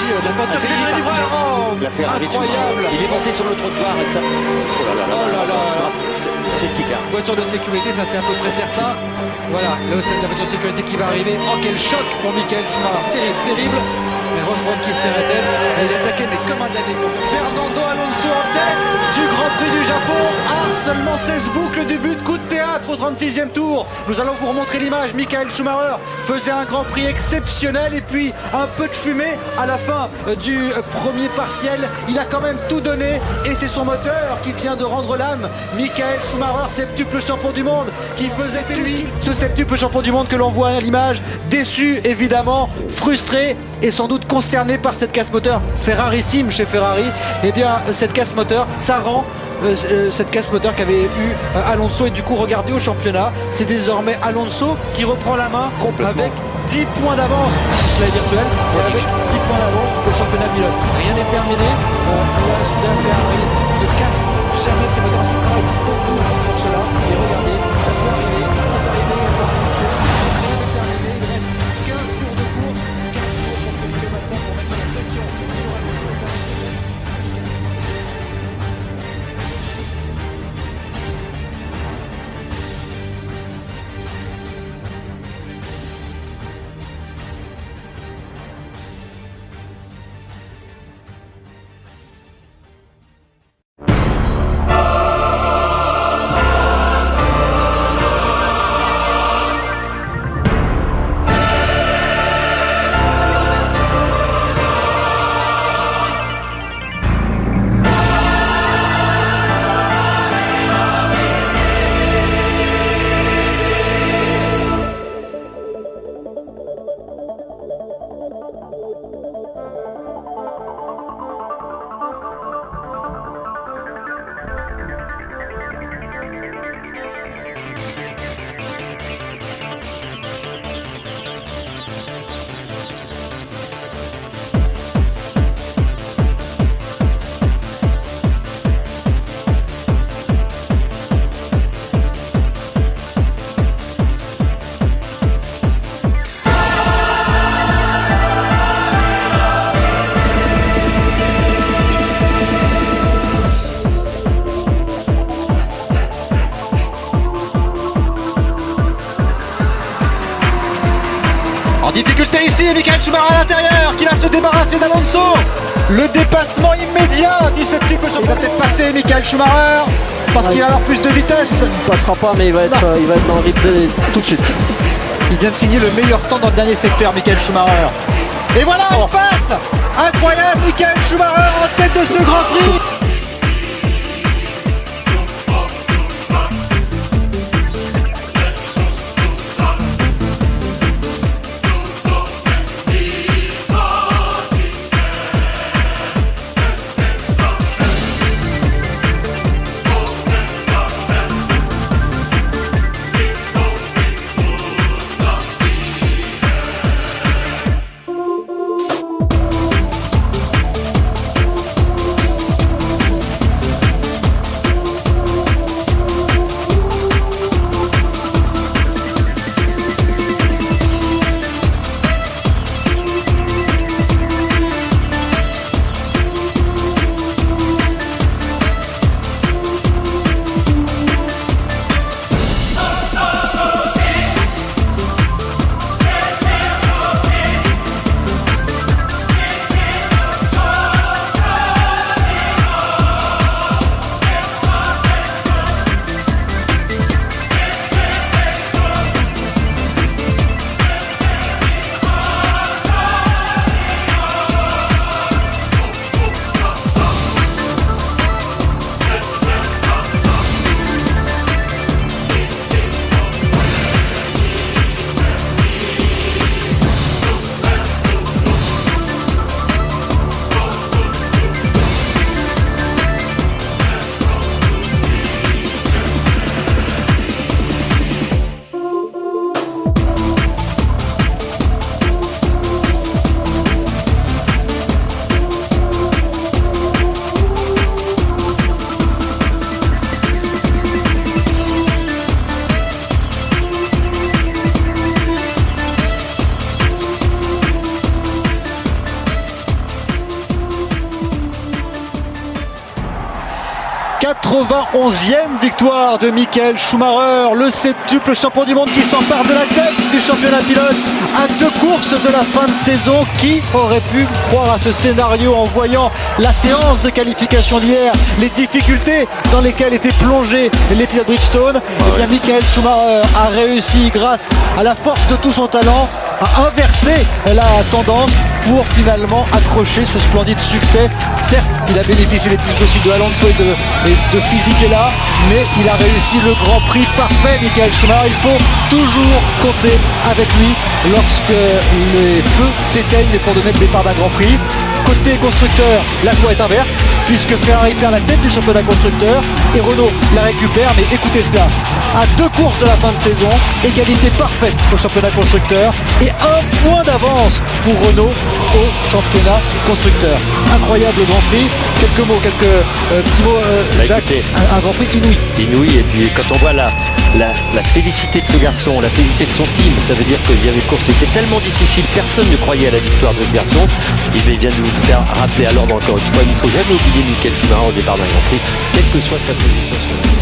magie de la peinture. C'est incroyable. Il est monté sur le trottoir et ça. Oh là là là là. C'est le Ticard. Voiture de sécurité, ça c'est à peu près certain. Voilà, la voiture de sécurité qui va arriver. Oh, quel choc pour Michael Schumacher. Terrible, terrible. Mais Rosberg qui se tient la tête. Elle est attaquée, mais comme un damné pour Fernando Alonso en tête du Grand Prix du Japon. À seulement 16 boucles du but, coup de théâtre au 36e tour. Nous allons vous remontrer l'image. Michael Schumacher faisait un Grand Prix exceptionnel et puis un peu de fumée à la fin du premier partiel. Il a quand même tout donné et c'est son moteur qui vient de rendre l'âme. Michael Schumacher, septuple champion du monde, qui faisait lui ce septuple champion du monde que l'on voit à l'image. Déçu évidemment, frustré et sans doute consterné par cette casse moteur Ferrarissime chez Ferrari. Et bien cette casse moteur, ça rend cette casse moteur qu'avait eu Alonso, et du coup regardez au championnat, c'est désormais Alonso qui reprend la main avec 10 points d'avance sur la virtuelle, avec 10 points d'avance au championnat pilote. Rien n'est terminé, la Scuderia Ferrari ne casse jamais ses moteurs parce qu'ils travaillent beaucoup pour cela, et regardez, ça peut arriver, c'est arrivé, rien n'est terminé, il reste 15 tours de course, 15 tours pour Felipe Massa pour mettre la pression sur Alonso. En difficulté ici, Michael Schumacher à l'intérieur qui va se débarrasser d'Alonso. Le dépassement immédiat du septuple champion. Il va peut-être passer Michael Schumacher parce qu'il a alors plus de vitesse. Il passera pas, mais il va être dans le replay tout de suite. Il vient de signer le meilleur temps dans le dernier secteur, Michael Schumacher. Et voilà, il passe. Incroyable, Michael Schumacher en tête de ce Grand Prix. 91e victoire de Michael Schumacher, le septuple champion du monde qui s'empare de la tête du championnat pilote à 2 courses de la fin de saison. Qui aurait pu croire à ce scénario en voyant la séance de qualification d'hier, les difficultés dans lesquelles étaient plongés les pilotes Bridgestone. Eh bien, Michael Schumacher a réussi, grâce à la force de tout son talent, à inverser la tendance pour finalement accrocher ce splendide succès. Certes, il a bénéficié des tiges aussi de Alonso et de Fisichella, mais il a réussi le Grand Prix parfait, Michael Schumacher. Il faut toujours compter avec lui lorsque les feux s'éteignent pour donner le départ d'un Grand Prix. Côté constructeur, la joie est inverse, puisque Ferrari perd la tête du championnat constructeur et Renault la récupère. Mais écoutez cela, à 2 courses de la fin de saison, égalité parfaite au championnat constructeur et 1 point d'avance pour Renault au championnat constructeur. Incroyable Grand Prix. Quelques mots, quelques petits mots, Jacques. Écoutez, Un Grand Prix inouï. Inouï, et puis quand on voit la félicité de ce garçon, la félicité de son team, ça veut dire qu'il y avait course, c'était tellement difficile, personne ne croyait à la victoire de ce garçon. Il vient de nous faire rappeler à l'ordre encore une fois, il ne faut jamais oublier Michael Schumacher au départ d'un Grand Prix, quelle que soit sa position sur la ligne.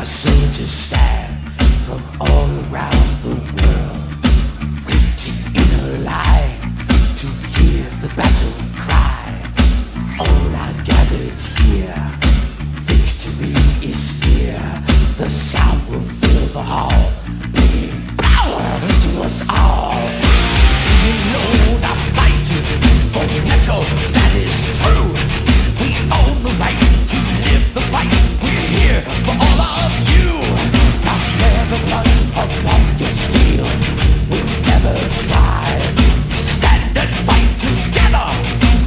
Soldiers stand from all around the world, waiting in a line to hear the battle cry. All are gathered here, victory is near. The sound will fill the hall, bringing power to us all. We alone are fighting for metal, that is true. We own the right to live the fight. We're here for all of you. Now swear the blood upon your steel will never dry. Stand and fight together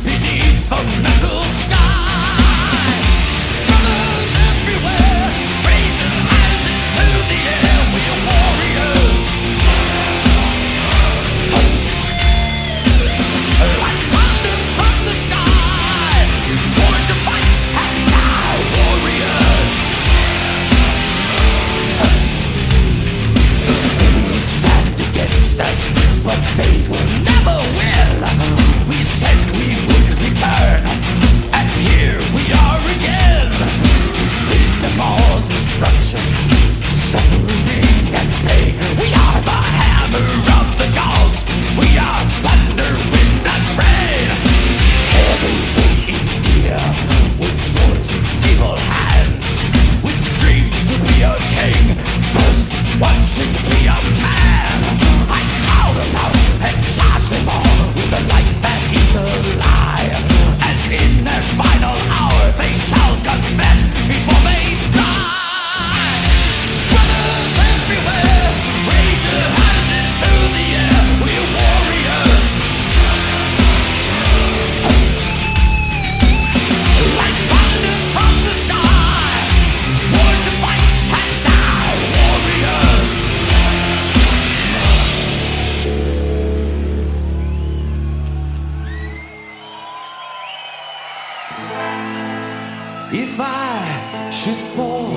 beneath the metal sky. Brothers everywhere, raise your hands into the air. We're warriors. Like thunder from the sky, sworn to fight and die, warriors. Stand against us, but they will never win. We said we would return, and here we are again, to bring them all destruction, suffering and pain. We are the hammer of the gods. We are thunder, wind and rain. Everything in fear, with swords in feeble hands, with dreams to be a king. First, one should be a man. I call them out and charge them all with a life that is a lie. And in their final hour, they shall confess before they die. Brothers everywhere, raise your hands into the air. We're warriors. Like thunder from the sky, sworn to fight and die, warriors. If I should fall